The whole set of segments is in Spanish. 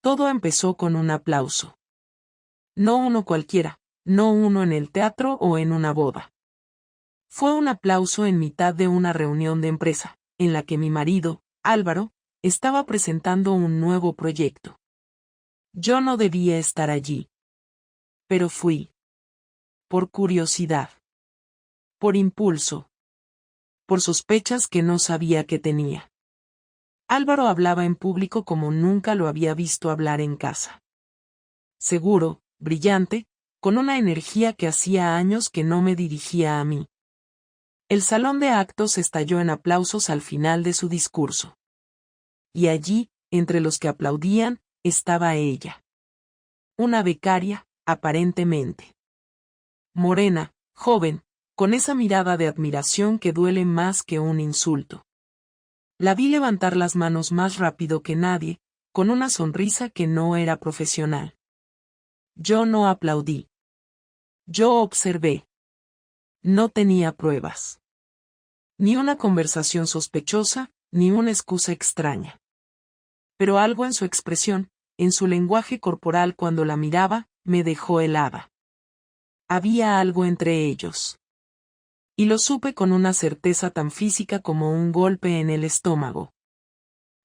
Todo empezó con un aplauso. No uno cualquiera, no uno en el teatro o en una boda. Fue un aplauso en mitad de una reunión de empresa, en la que mi marido, Álvaro, estaba presentando un nuevo proyecto. Yo no debía estar allí. Pero fui. Por curiosidad. Por impulso. Por sospechas que no sabía que tenía. Álvaro hablaba en público como nunca lo había visto hablar en casa. Seguro, brillante, con una energía que hacía años que no me dirigía a mí. El salón de actos estalló en aplausos al final de su discurso. Y allí, entre los que aplaudían, estaba ella. Una becaria, aparentemente. Morena, joven, con esa mirada de admiración que duele más que un insulto. La vi levantar las manos más rápido que nadie, con una sonrisa que no era profesional. Yo no aplaudí. Yo observé. No tenía pruebas. Ni una conversación sospechosa, ni una excusa extraña. Pero algo en su expresión, en su lenguaje corporal cuando la miraba, me dejó helada. Había algo entre ellos. Y lo supe con una certeza tan física como un golpe en el estómago.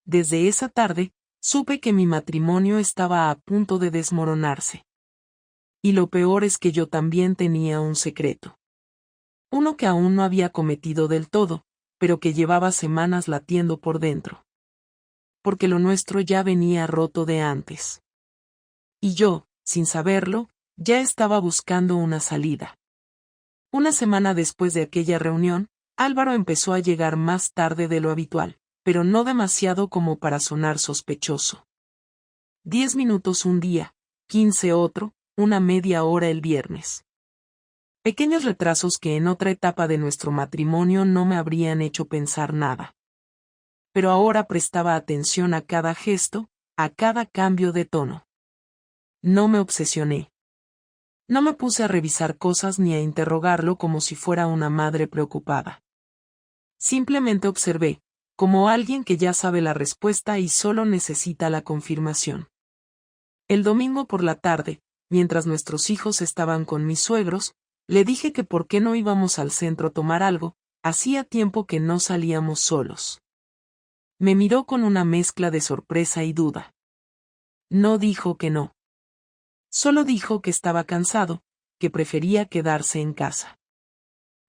Desde esa tarde, supe que mi matrimonio estaba a punto de desmoronarse. Y lo peor es que yo también tenía un secreto. Uno que aún no había cometido del todo, pero que llevaba semanas latiendo por dentro. Porque lo nuestro ya venía roto de antes. Y yo, sin saberlo, ya estaba buscando una salida. Una semana después de aquella reunión, Álvaro empezó a llegar más tarde de lo habitual, pero no demasiado como para sonar sospechoso. 10 minutos un día, 15 otro, una media hora el viernes. Pequeños retrasos que en otra etapa de nuestro matrimonio no me habrían hecho pensar nada. Pero ahora prestaba atención a cada gesto, a cada cambio de tono. No me obsesioné. No me puse a revisar cosas ni a interrogarlo como si fuera una madre preocupada. Simplemente observé, como alguien que ya sabe la respuesta y solo necesita la confirmación. El domingo por la tarde, mientras nuestros hijos estaban con mis suegros, le dije que por qué no íbamos al centro a tomar algo, hacía tiempo que no salíamos solos. Me miró con una mezcla de sorpresa y duda. No dijo que no. Solo dijo que estaba cansado, que prefería quedarse en casa.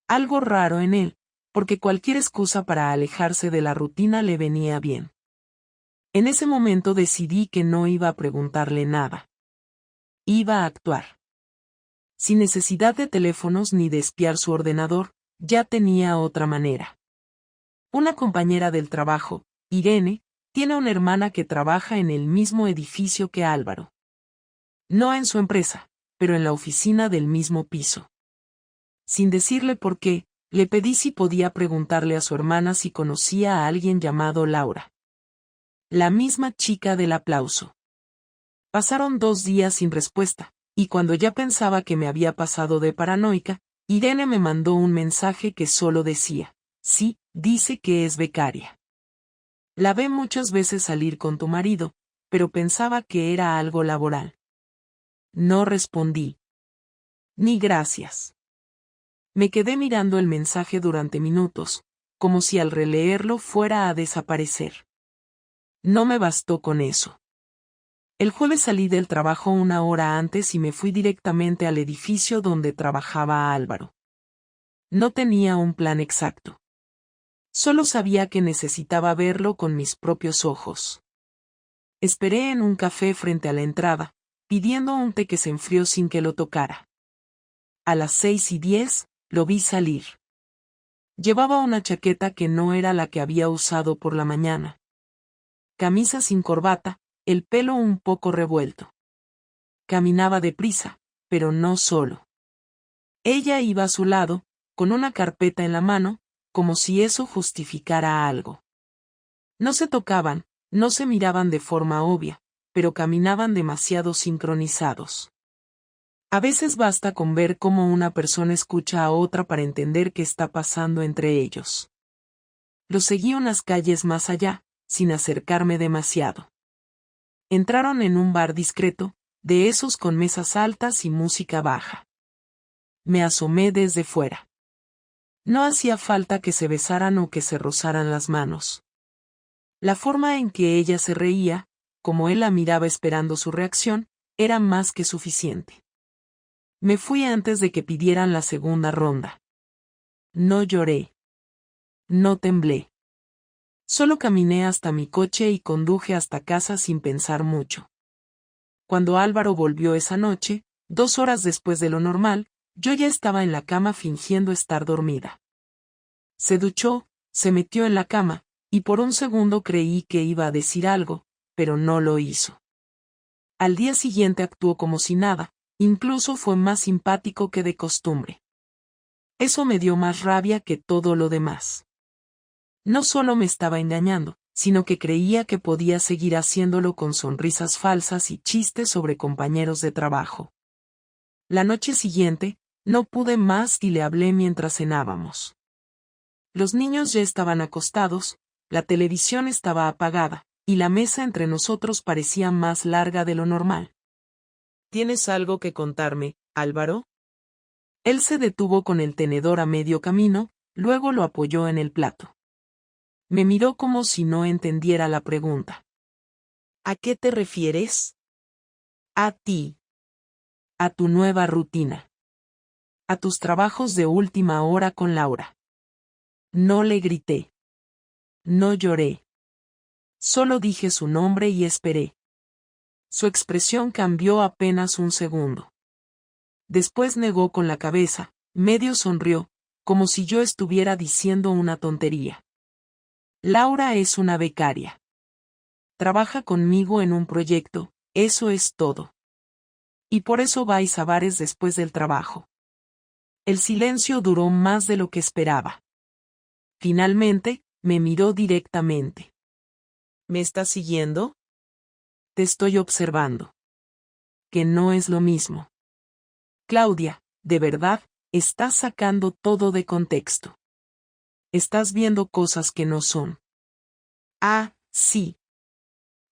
Algo raro en él, porque cualquier excusa para alejarse de la rutina le venía bien. En ese momento decidí que no iba a preguntarle nada. Iba a actuar. Sin necesidad de teléfonos ni de espiar su ordenador, ya tenía otra manera. Una compañera del trabajo, Irene, tiene una hermana que trabaja en el mismo edificio que Álvaro. No en su empresa, pero en la oficina del mismo piso. Sin decirle por qué, le pedí si podía preguntarle a su hermana si conocía a alguien llamado Laura. La misma chica del aplauso. Pasaron 2 días sin respuesta, y cuando ya pensaba que me había pasado de paranoica, Irene me mandó un mensaje que solo decía: sí, dice que es becaria. La ve muchas veces salir con tu marido, pero pensaba que era algo laboral. No respondí. Ni gracias. Me quedé mirando el mensaje durante minutos, como si al releerlo fuera a desaparecer. No me bastó con eso. El jueves salí del trabajo 1 hora antes y me fui directamente al edificio donde trabajaba Álvaro. No tenía un plan exacto. Solo sabía que necesitaba verlo con mis propios ojos. Esperé en un café frente a la entrada, pidiendo un té que se enfrió sin que lo tocara. A las 6:10, lo vi salir. Llevaba una chaqueta que no era la que había usado por la mañana. Camisa sin corbata, el pelo un poco revuelto. Caminaba deprisa, pero no solo. Ella iba a su lado, con una carpeta en la mano, como si eso justificara algo. No se tocaban, no se miraban de forma obvia, pero caminaban demasiado sincronizados. A veces basta con ver cómo una persona escucha a otra para entender qué está pasando entre ellos. Lo seguí unas calles más allá, sin acercarme demasiado. Entraron en un bar discreto, de esos con mesas altas y música baja. Me asomé desde fuera. No hacía falta que se besaran o que se rozaran las manos. La forma en que ella se reía, como él la miraba esperando su reacción, era más que suficiente. Me fui antes de que pidieran la segunda ronda. No lloré. No temblé. Solo caminé hasta mi coche y conduje hasta casa sin pensar mucho. Cuando Álvaro volvió esa noche, 2 horas después de lo normal, yo ya estaba en la cama fingiendo estar dormida. Se duchó, se metió en la cama, y por un segundo creí que iba a decir algo, pero no lo hizo. Al día siguiente actuó como si nada, incluso fue más simpático que de costumbre. Eso me dio más rabia que todo lo demás. No solo me estaba engañando, sino que creía que podía seguir haciéndolo con sonrisas falsas y chistes sobre compañeros de trabajo. La noche siguiente, no pude más y le hablé mientras cenábamos. Los niños ya estaban acostados, la televisión estaba apagada, y la mesa entre nosotros parecía más larga de lo normal. ¿Tienes algo que contarme, Álvaro? Él se detuvo con el tenedor a medio camino, luego lo apoyó en el plato. Me miró como si no entendiera la pregunta. ¿A qué te refieres? A ti. A tu nueva rutina. A tus trabajos de última hora con Laura. No le grité. No lloré. Solo dije su nombre y esperé. Su expresión cambió apenas un segundo. Después negó con la cabeza, medio sonrió, como si yo estuviera diciendo una tontería. Laura es una becaria. Trabaja conmigo en un proyecto, eso es todo. Y por eso vais a bares después del trabajo. El silencio duró más de lo que esperaba. Finalmente, me miró directamente. ¿Me estás siguiendo? Te estoy observando. Que no es lo mismo. Claudia, de verdad, estás sacando todo de contexto. Estás viendo cosas que no son. Ah, sí.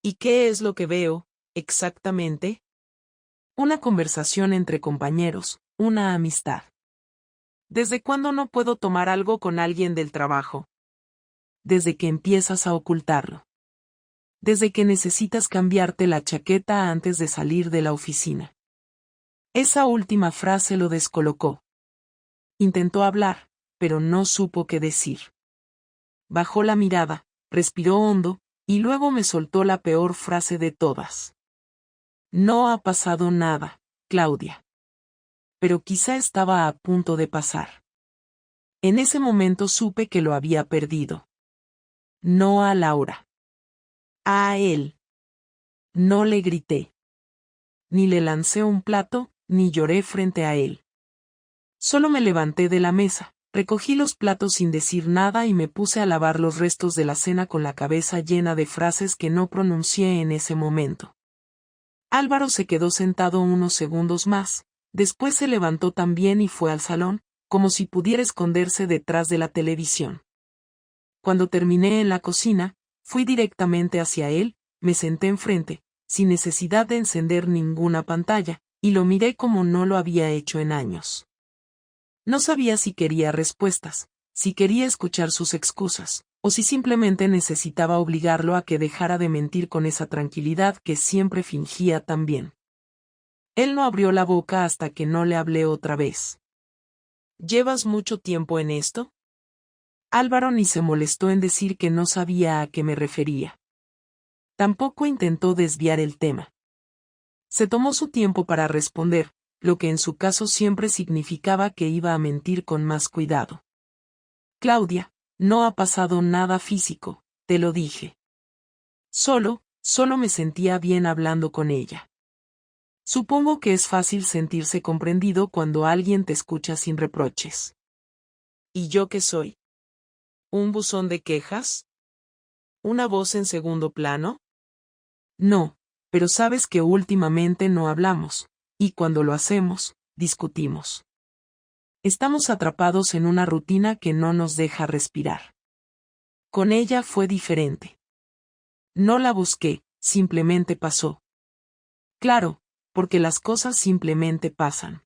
¿Y qué es lo que veo, exactamente? Una conversación entre compañeros, una amistad. ¿Desde cuándo no puedo tomar algo con alguien del trabajo? Desde que empiezas a ocultarlo. Desde que necesitas cambiarte la chaqueta antes de salir de la oficina. Esa última frase lo descolocó. Intentó hablar, pero no supo qué decir. Bajó la mirada, respiró hondo, y luego me soltó la peor frase de todas. No ha pasado nada, Claudia. Pero quizá estaba a punto de pasar. En ese momento supe que lo había perdido. No a Laura. A él. No le grité. Ni le lancé un plato, ni lloré frente a él. Solo me levanté de la mesa, recogí los platos sin decir nada y me puse a lavar los restos de la cena con la cabeza llena de frases que no pronuncié en ese momento. Álvaro se quedó sentado unos segundos más, después se levantó también y fue al salón, como si pudiera esconderse detrás de la televisión. Cuando terminé en la cocina, fui directamente hacia él, me senté enfrente, sin necesidad de encender ninguna pantalla, y lo miré como no lo había hecho en años. No sabía si quería respuestas, si quería escuchar sus excusas, o si simplemente necesitaba obligarlo a que dejara de mentir con esa tranquilidad que siempre fingía tan bien. Él no abrió la boca hasta que no le hablé otra vez. ¿Llevas mucho tiempo en esto? Álvaro ni se molestó en decir que no sabía a qué me refería. Tampoco intentó desviar el tema. Se tomó su tiempo para responder, lo que en su caso siempre significaba que iba a mentir con más cuidado. Claudia, no ha pasado nada físico, te lo dije. Solo me sentía bien hablando con ella. Supongo que es fácil sentirse comprendido cuando alguien te escucha sin reproches. ¿Y yo qué soy? ¿Un buzón de quejas? ¿Una voz en segundo plano? No, pero sabes que últimamente no hablamos, y cuando lo hacemos, discutimos. Estamos atrapados en una rutina que no nos deja respirar. Con ella fue diferente. No la busqué, simplemente pasó. Claro, porque las cosas simplemente pasan.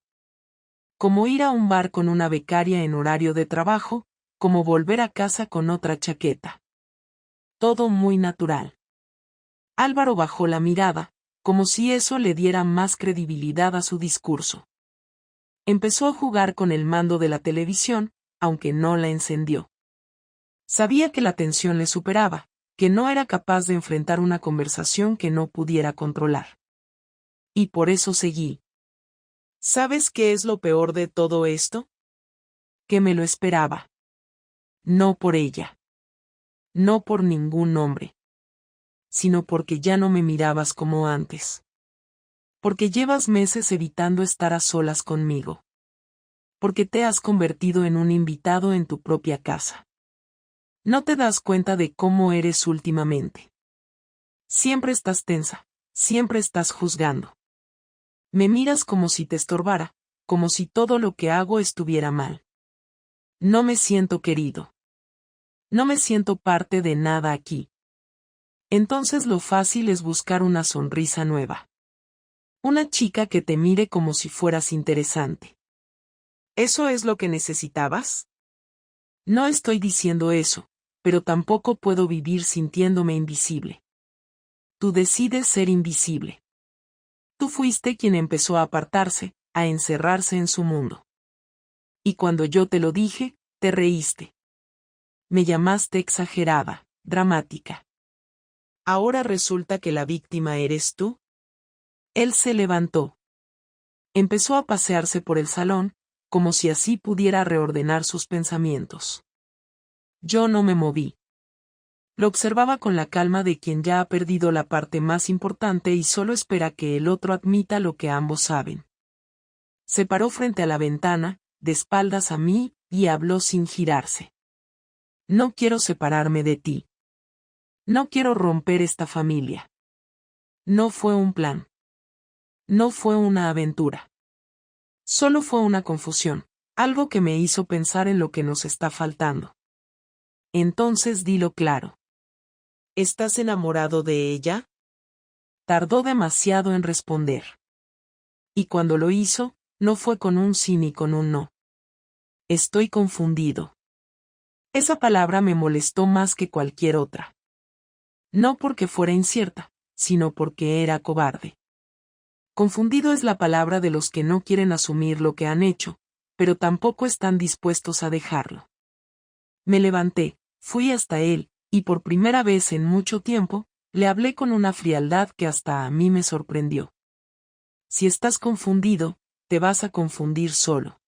Como ir a un bar con una becaria en horario de trabajo, como volver a casa con otra chaqueta. Todo muy natural. Álvaro bajó la mirada, como si eso le diera más credibilidad a su discurso. Empezó a jugar con el mando de la televisión, aunque no la encendió. Sabía que la tensión le superaba, que no era capaz de enfrentar una conversación que no pudiera controlar. Y por eso seguí. ¿Sabes qué es lo peor de todo esto? Que me lo esperaba. No por ella. No por ningún hombre. Sino porque ya no me mirabas como antes. Porque llevas meses evitando estar a solas conmigo. Porque te has convertido en un invitado en tu propia casa. No te das cuenta de cómo eres últimamente. Siempre estás tensa, siempre estás juzgando. Me miras como si te estorbara, como si todo lo que hago estuviera mal. No me siento querido. No me siento parte de nada aquí. Entonces lo fácil es buscar una sonrisa nueva. Una chica que te mire como si fueras interesante. ¿Eso es lo que necesitabas? No estoy diciendo eso, pero tampoco puedo vivir sintiéndome invisible. Tú decides ser invisible. Tú fuiste quien empezó a apartarse, a encerrarse en su mundo. Y cuando yo te lo dije, te reíste. Me llamaste exagerada, dramática. ¿Ahora resulta que la víctima eres tú? Él se levantó. Empezó a pasearse por el salón, como si así pudiera reordenar sus pensamientos. Yo no me moví. Lo observaba con la calma de quien ya ha perdido la parte más importante y solo espera que el otro admita lo que ambos saben. Se paró frente a la ventana, de espaldas a mí, y habló sin girarse. No quiero separarme de ti. No quiero romper esta familia. No fue un plan. No fue una aventura. Solo fue una confusión, algo que me hizo pensar en lo que nos está faltando. Entonces dilo claro. ¿Estás enamorado de ella? Tardó demasiado en responder. Y cuando lo hizo, no fue con un sí ni con un no. Estoy confundido. Esa palabra me molestó más que cualquier otra. No porque fuera incierta, sino porque era cobarde. Confundido es la palabra de los que no quieren asumir lo que han hecho, pero tampoco están dispuestos a dejarlo. Me levanté, fui hasta él, y por primera vez en mucho tiempo, le hablé con una frialdad que hasta a mí me sorprendió. Si estás confundido, te vas a confundir solo.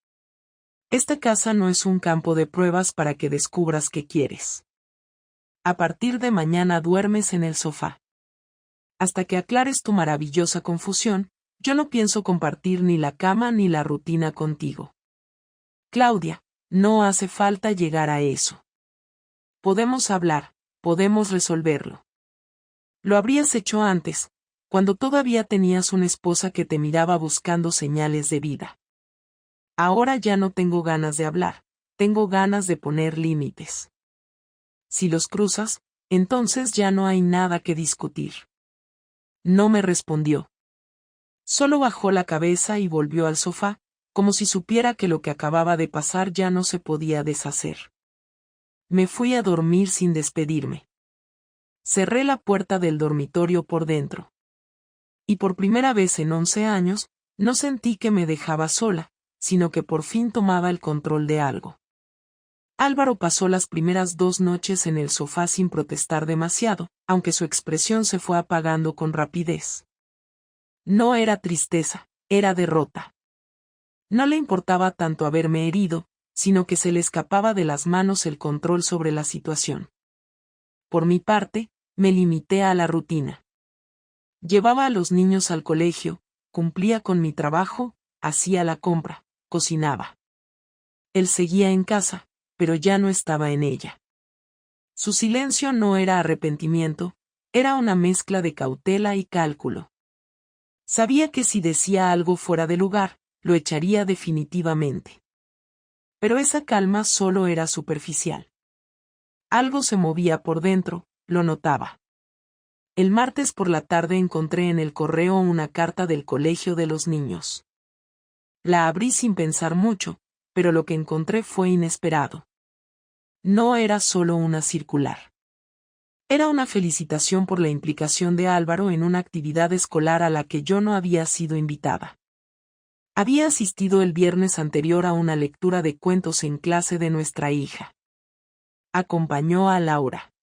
Esta casa no es un campo de pruebas para que descubras qué quieres. A partir de mañana duermes en el sofá. Hasta que aclares tu maravillosa confusión, yo no pienso compartir ni la cama ni la rutina contigo. Claudia, no hace falta llegar a eso. Podemos hablar, podemos resolverlo. Lo habrías hecho antes, cuando todavía tenías una esposa que te miraba buscando señales de vida. Ahora ya no tengo ganas de hablar, tengo ganas de poner límites. Si los cruzas, entonces ya no hay nada que discutir. No me respondió. Solo bajó la cabeza y volvió al sofá, como si supiera que lo que acababa de pasar ya no se podía deshacer. Me fui a dormir sin despedirme. Cerré la puerta del dormitorio por dentro. Y por primera vez en 11 años, no sentí que me dejaba sola, sino que por fin tomaba el control de algo. Álvaro pasó las primeras 2 noches en el sofá sin protestar demasiado, aunque su expresión se fue apagando con rapidez. No era tristeza, era derrota. No le importaba tanto haberme herido, sino que se le escapaba de las manos el control sobre la situación. Por mi parte, me limité a la rutina. Llevaba a los niños al colegio, cumplía con mi trabajo, hacía la compra, cocinaba. Él seguía en casa, pero ya no estaba en ella. Su silencio no era arrepentimiento, era una mezcla de cautela y cálculo. Sabía que si decía algo fuera de lugar, lo echaría definitivamente. Pero esa calma solo era superficial. Algo se movía por dentro, lo notaba. El martes por la tarde encontré en el correo una carta del colegio de los niños. La abrí sin pensar mucho, pero lo que encontré fue inesperado. No era solo una circular. Era una felicitación por la implicación de Álvaro en una actividad escolar a la que yo no había sido invitada. Había asistido el viernes anterior a una lectura de cuentos en clase de nuestra hija. Acompañó a Laura.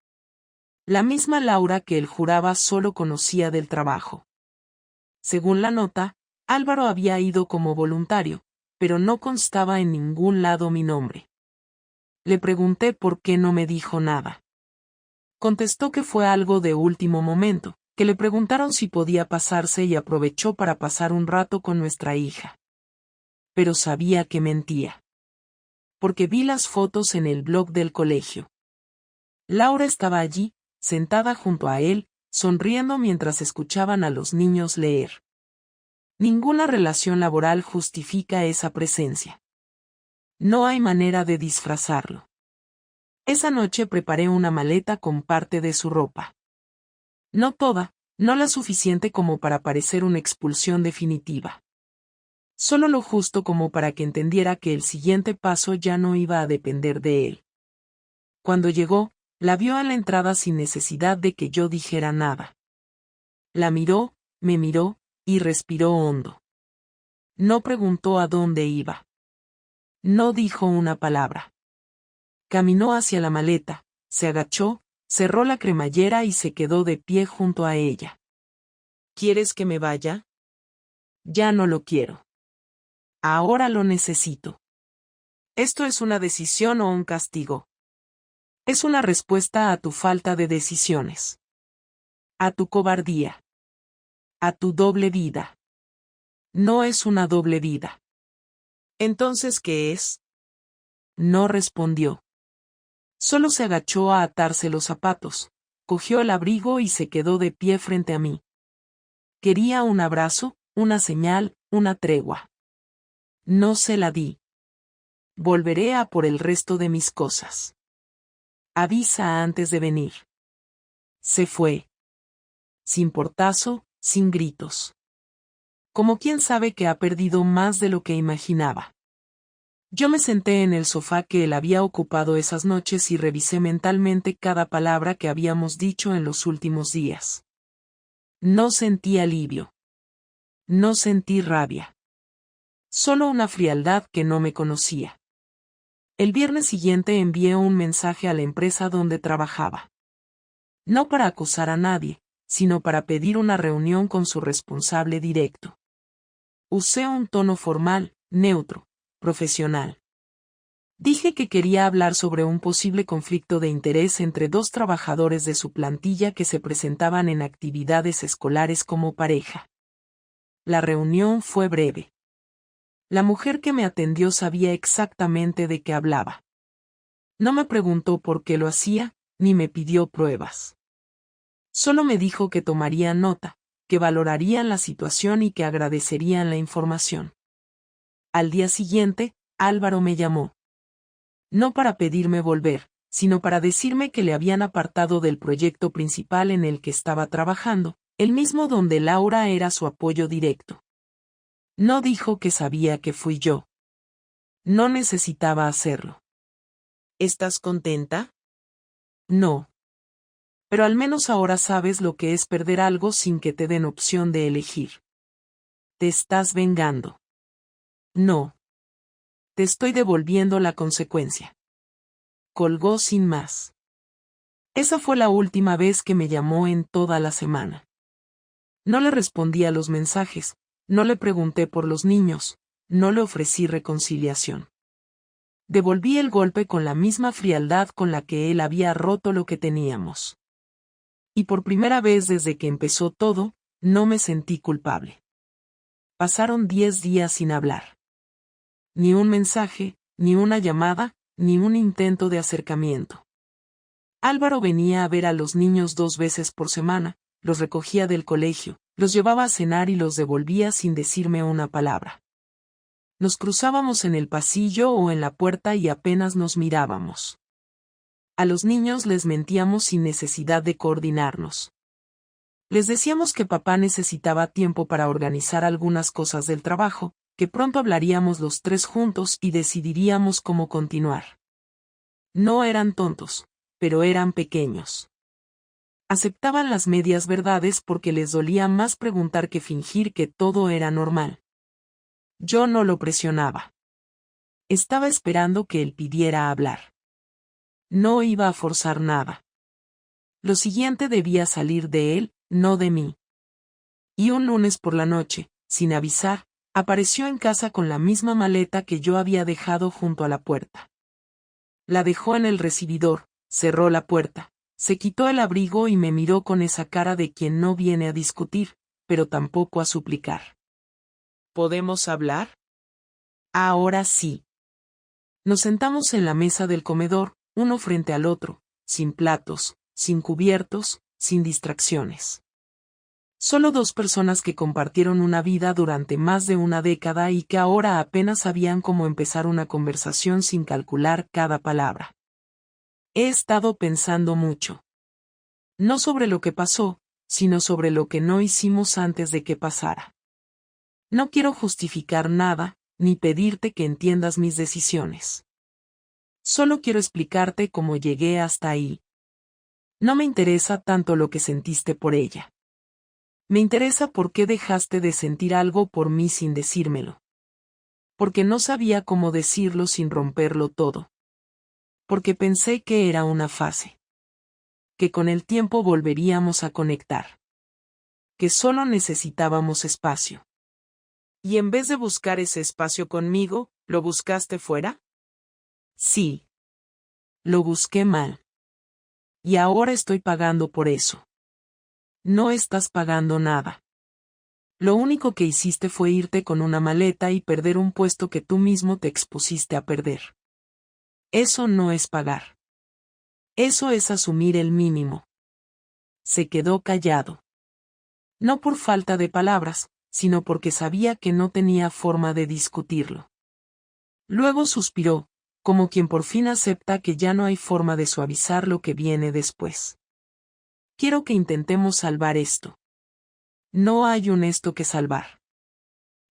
La misma Laura que él juraba solo conocía del trabajo. Según la nota, Álvaro había ido como voluntario, pero no constaba en ningún lado mi nombre. Le pregunté por qué no me dijo nada. Contestó que fue algo de último momento, que le preguntaron si podía pasarse y aprovechó para pasar un rato con nuestra hija. Pero sabía que mentía. Porque vi las fotos en el blog del colegio. Laura estaba allí, sentada junto a él, sonriendo mientras escuchaban a los niños leer. Ninguna relación laboral justifica esa presencia. No hay manera de disfrazarlo. Esa noche preparé una maleta con parte de su ropa. No toda, no la suficiente como para parecer una expulsión definitiva. Solo lo justo como para que entendiera que el siguiente paso ya no iba a depender de él. Cuando llegó, la vio a la entrada sin necesidad de que yo dijera nada. La miró, me miró, y respiró hondo. No preguntó a dónde iba. No dijo una palabra. Caminó hacia la maleta, se agachó, cerró la cremallera y se quedó de pie junto a ella. ¿Quieres que me vaya? Ya no lo quiero. Ahora lo necesito. ¿Esto es una decisión o un castigo? Es una respuesta a tu falta de decisiones. A tu cobardía. A tu doble vida. No es una doble vida. ¿Entonces qué es? No respondió. Solo se agachó a atarse los zapatos, cogió el abrigo y se quedó de pie frente a mí. Quería un abrazo, una señal, una tregua. No se la di. Volveré a por el resto de mis cosas. Avisa antes de venir. Se fue. Sin portazo, sin gritos. Como quien sabe que ha perdido más de lo que imaginaba. Yo me senté en el sofá que él había ocupado esas noches y revisé mentalmente cada palabra que habíamos dicho en los últimos días. No sentí alivio. No sentí rabia. Solo una frialdad que no me conocía. El viernes siguiente envié un mensaje a la empresa donde trabajaba. No para acusar a nadie, sino para pedir una reunión con su responsable directo. Usé un tono formal, neutro, profesional. Dije que quería hablar sobre un posible conflicto de interés entre dos trabajadores de su plantilla que se presentaban en actividades escolares como pareja. La reunión fue breve. La mujer que me atendió sabía exactamente de qué hablaba. No me preguntó por qué lo hacía, ni me pidió pruebas. Solo me dijo que tomarían nota, que valorarían la situación y que agradecerían la información. Al día siguiente, Álvaro me llamó. No para pedirme volver, sino para decirme que le habían apartado del proyecto principal en el que estaba trabajando, el mismo donde Laura era su apoyo directo. No dijo que sabía que fui yo. No necesitaba hacerlo. ¿Estás contenta? No. Pero al menos ahora sabes lo que es perder algo sin que te den opción de elegir. ¿Te estás vengando? No. Te estoy devolviendo la consecuencia. Colgó sin más. Esa fue la última vez que me llamó en toda la semana. No le respondí a los mensajes, no le pregunté por los niños, no le ofrecí reconciliación. Devolví el golpe con la misma frialdad con la que él había roto lo que teníamos. Y por primera vez desde que empezó todo, no me sentí culpable. Pasaron 10 días sin hablar. Ni un mensaje, ni una llamada, ni un intento de acercamiento. Álvaro venía a ver a los niños 2 veces por semana, los recogía del colegio, los llevaba a cenar y los devolvía sin decirme una palabra. Nos cruzábamos en el pasillo o en la puerta y apenas nos mirábamos. A los niños les mentíamos sin necesidad de coordinarnos. Les decíamos que papá necesitaba tiempo para organizar algunas cosas del trabajo, que pronto hablaríamos los tres juntos y decidiríamos cómo continuar. No eran tontos, pero eran pequeños. Aceptaban las medias verdades porque les dolía más preguntar que fingir que todo era normal. Yo no lo presionaba. Estaba esperando que él pidiera hablar. No iba a forzar nada. Lo siguiente debía salir de él, no de mí. Y un lunes por la noche, sin avisar, apareció en casa con la misma maleta que yo había dejado junto a la puerta. La dejó en el recibidor, cerró la puerta, se quitó el abrigo y me miró con esa cara de quien no viene a discutir, pero tampoco a suplicar. ¿Podemos hablar? Ahora sí. Nos sentamos en la mesa del comedor, uno frente al otro, sin platos, sin cubiertos, sin distracciones. Solo dos personas que compartieron una vida durante más de una década y que ahora apenas sabían cómo empezar una conversación sin calcular cada palabra. He estado pensando mucho. No sobre lo que pasó, sino sobre lo que no hicimos antes de que pasara. No quiero justificar nada, ni pedirte que entiendas mis decisiones. Solo quiero explicarte cómo llegué hasta ahí. No me interesa tanto lo que sentiste por ella. Me interesa por qué dejaste de sentir algo por mí sin decírmelo. Porque no sabía cómo decirlo sin romperlo todo. Porque pensé que era una fase. Que con el tiempo volveríamos a conectar. Que solo necesitábamos espacio. ¿Y en vez de buscar ese espacio conmigo, lo buscaste fuera? Sí. Lo busqué mal. Y ahora estoy pagando por eso. No estás pagando nada. Lo único que hiciste fue irte con una maleta y perder un puesto que tú mismo te expusiste a perder. Eso no es pagar. Eso es asumir el mínimo. Se quedó callado. No por falta de palabras, sino porque sabía que no tenía forma de discutirlo. Luego suspiró, como quien por fin acepta que ya no hay forma de suavizar lo que viene después. Quiero que intentemos salvar esto. No hay un esto que salvar.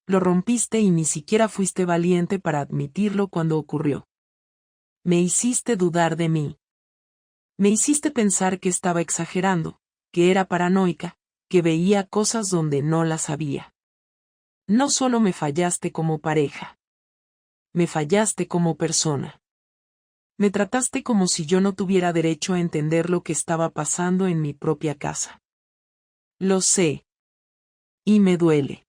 Lo rompiste y ni siquiera fuiste valiente para admitirlo cuando ocurrió. Me hiciste dudar de mí. Me hiciste pensar que estaba exagerando, que era paranoica, que veía cosas donde no las había. No solo me fallaste como pareja. Me fallaste como persona. Me trataste como si yo no tuviera derecho a entender lo que estaba pasando en mi propia casa. Lo sé. Y me duele.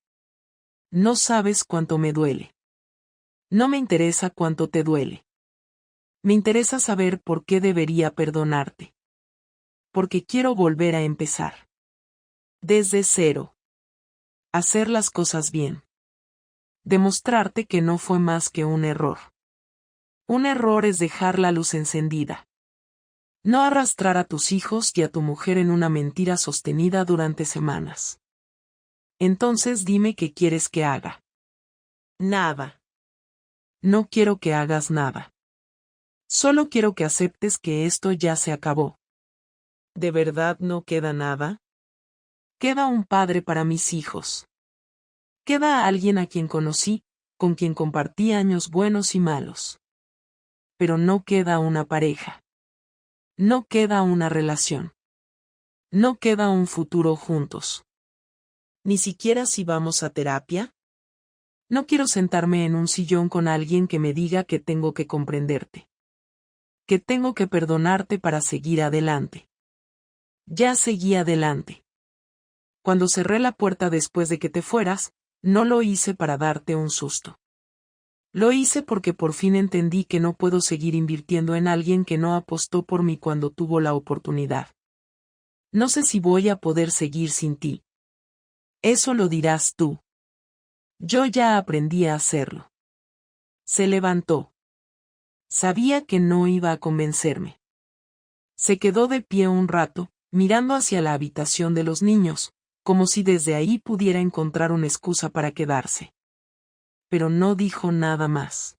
No sabes cuánto me duele. No me interesa cuánto te duele. Me interesa saber por qué debería perdonarte. Porque quiero volver a empezar. Desde cero. Hacer las cosas bien. Demostrarte que no fue más que un error. Un error es dejar la luz encendida. No arrastrar a tus hijos y a tu mujer en una mentira sostenida durante semanas. Entonces dime qué quieres que haga. Nada. No quiero que hagas nada. Solo quiero que aceptes que esto ya se acabó. ¿De verdad no queda nada? Queda un padre para mis hijos. Queda alguien a quien conocí, con quien compartí años buenos y malos. Pero no queda una pareja. No queda una relación. No queda un futuro juntos. ¿Ni siquiera si vamos a terapia? No quiero sentarme en un sillón con alguien que me diga que tengo que comprenderte. Que tengo que perdonarte para seguir adelante. Ya seguí adelante. Cuando cerré la puerta después de que te fueras, no lo hice para darte un susto. Lo hice porque por fin entendí que no puedo seguir invirtiendo en alguien que no apostó por mí cuando tuvo la oportunidad. No sé si voy a poder seguir sin ti. Eso lo dirás tú. Yo ya aprendí a hacerlo. Se levantó. Sabía que no iba a convencerme. Se quedó de pie un rato, mirando hacia la habitación de los niños, como si desde ahí pudiera encontrar una excusa para quedarse. Pero no dijo nada más.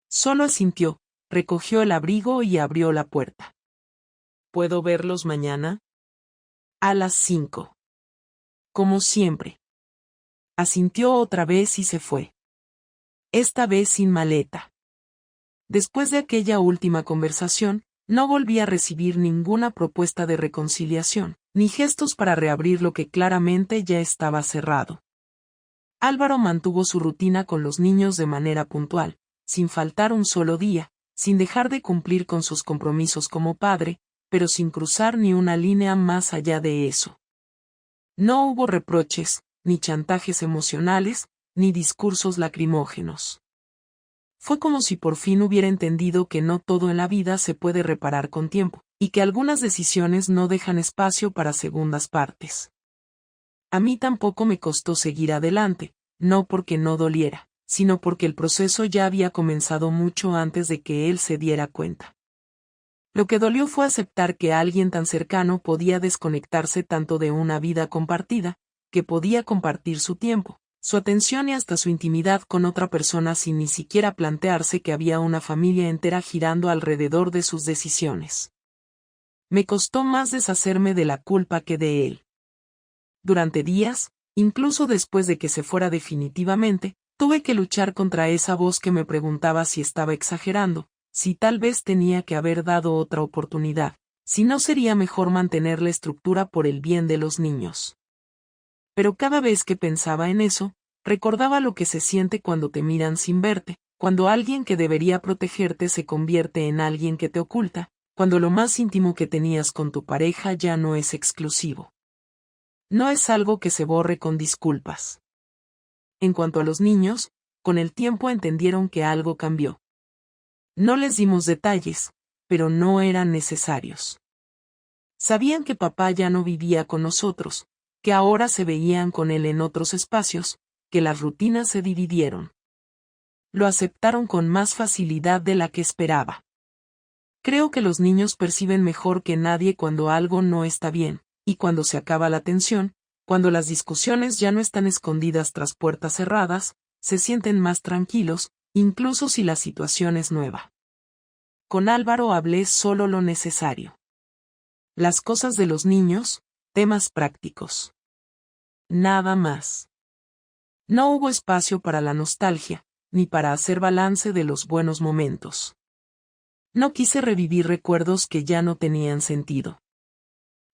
Solo asintió, recogió el abrigo y abrió la puerta. ¿Puedo verlos mañana? A las 5. Como siempre. Asintió otra vez y se fue. Esta vez sin maleta. Después de aquella última conversación, no volví a recibir ninguna propuesta de reconciliación, ni gestos para reabrir lo que claramente ya estaba cerrado. Álvaro mantuvo su rutina con los niños de manera puntual, sin faltar un solo día, sin dejar de cumplir con sus compromisos como padre, pero sin cruzar ni una línea más allá de eso. No hubo reproches, ni chantajes emocionales, ni discursos lacrimógenos. Fue como si por fin hubiera entendido que no todo en la vida se puede reparar con tiempo, y que algunas decisiones no dejan espacio para segundas partes. A mí tampoco me costó seguir adelante, no porque no doliera, sino porque el proceso ya había comenzado mucho antes de que él se diera cuenta. Lo que dolió fue aceptar que alguien tan cercano podía desconectarse tanto de una vida compartida, que podía compartir su tiempo, su atención y hasta su intimidad con otra persona sin ni siquiera plantearse que había una familia entera girando alrededor de sus decisiones. Me costó más deshacerme de la culpa que de él. Durante días, incluso después de que se fuera definitivamente, tuve que luchar contra esa voz que me preguntaba si estaba exagerando, si tal vez tenía que haber dado otra oportunidad, si no sería mejor mantener la estructura por el bien de los niños. Pero cada vez que pensaba en eso, recordaba lo que se siente cuando te miran sin verte, cuando alguien que debería protegerte se convierte en alguien que te oculta, cuando lo más íntimo que tenías con tu pareja ya no es exclusivo. No es algo que se borre con disculpas. En cuanto a los niños, con el tiempo entendieron que algo cambió. No les dimos detalles, pero no eran necesarios. Sabían que papá ya no vivía con nosotros, que ahora se veían con él en otros espacios, que las rutinas se dividieron. Lo aceptaron con más facilidad de la que esperaba. Creo que los niños perciben mejor que nadie cuando algo no está bien, y cuando se acaba la tensión, cuando las discusiones ya no están escondidas tras puertas cerradas, se sienten más tranquilos, incluso si la situación es nueva. Con Álvaro hablé solo lo necesario. Las cosas de los niños, temas prácticos. Nada más. No hubo espacio para la nostalgia, ni para hacer balance de los buenos momentos. No quise revivir recuerdos que ya no tenían sentido.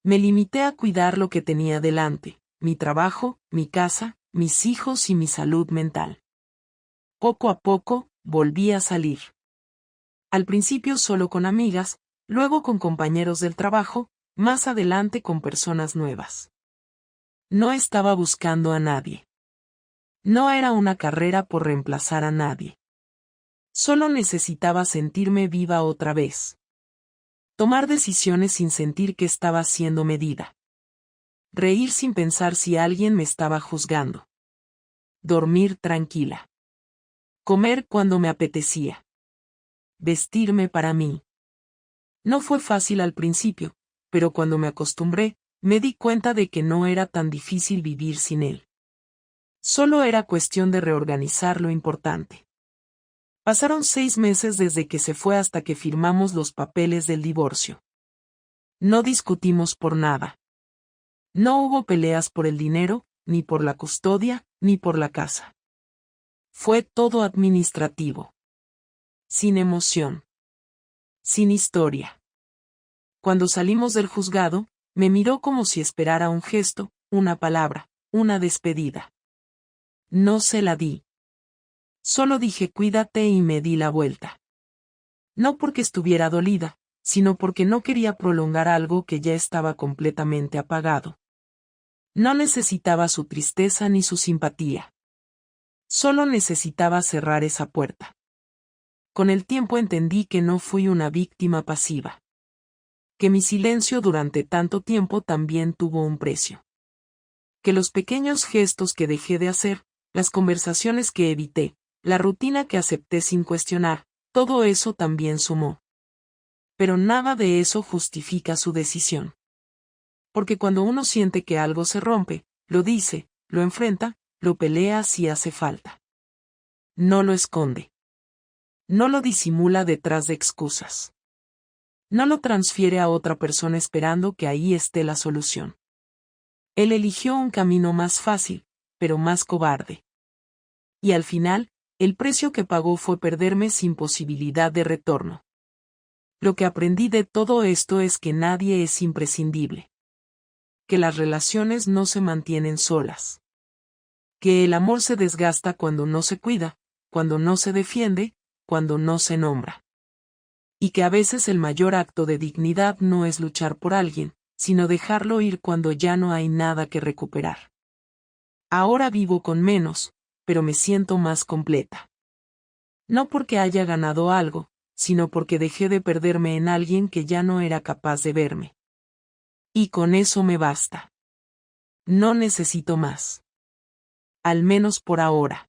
Me limité a cuidar lo que tenía delante, mi trabajo, mi casa, mis hijos y mi salud mental. Poco a poco, volví a salir. Al principio solo con amigas, luego con compañeros del trabajo, más adelante con personas nuevas. No estaba buscando a nadie. No era una carrera por reemplazar a nadie. Solo necesitaba sentirme viva otra vez. Tomar decisiones sin sentir que estaba siendo medida. Reír sin pensar si alguien me estaba juzgando. Dormir tranquila. Comer cuando me apetecía. Vestirme para mí. No fue fácil al principio, pero cuando me acostumbré, me di cuenta de que no era tan difícil vivir sin él. Solo era cuestión de reorganizar lo importante. Pasaron 6 meses desde que se fue hasta que firmamos los papeles del divorcio. No discutimos por nada. No hubo peleas por el dinero, ni por la custodia, ni por la casa. Fue todo administrativo. Sin emoción. Sin historia. Cuando salimos del juzgado, me miró como si esperara un gesto, una palabra, una despedida. No se la di. Solo dije cuídate y me di la vuelta. No porque estuviera dolida, sino porque no quería prolongar algo que ya estaba completamente apagado. No necesitaba su tristeza ni su simpatía. Solo necesitaba cerrar esa puerta. Con el tiempo entendí que no fui una víctima pasiva. Que mi silencio durante tanto tiempo también tuvo un precio. Que los pequeños gestos que dejé de hacer, las conversaciones que evité, la rutina que acepté sin cuestionar, todo eso también sumó. Pero nada de eso justifica su decisión. Porque cuando uno siente que algo se rompe, lo dice, lo enfrenta, lo pelea si hace falta. No lo esconde. No lo disimula detrás de excusas. No lo transfiere a otra persona esperando que ahí esté la solución. Él eligió un camino más fácil, pero más cobarde. Y al final, el precio que pagó fue perderme sin posibilidad de retorno. Lo que aprendí de todo esto es que nadie es imprescindible. Que las relaciones no se mantienen solas. Que el amor se desgasta cuando no se cuida, cuando no se defiende, cuando no se nombra. Y que a veces el mayor acto de dignidad no es luchar por alguien, sino dejarlo ir cuando ya no hay nada que recuperar. Ahora vivo con menos, pero me siento más completa. No porque haya ganado algo, sino porque dejé de perderme en alguien que ya no era capaz de verme. Y con eso me basta. No necesito más. Al menos por ahora.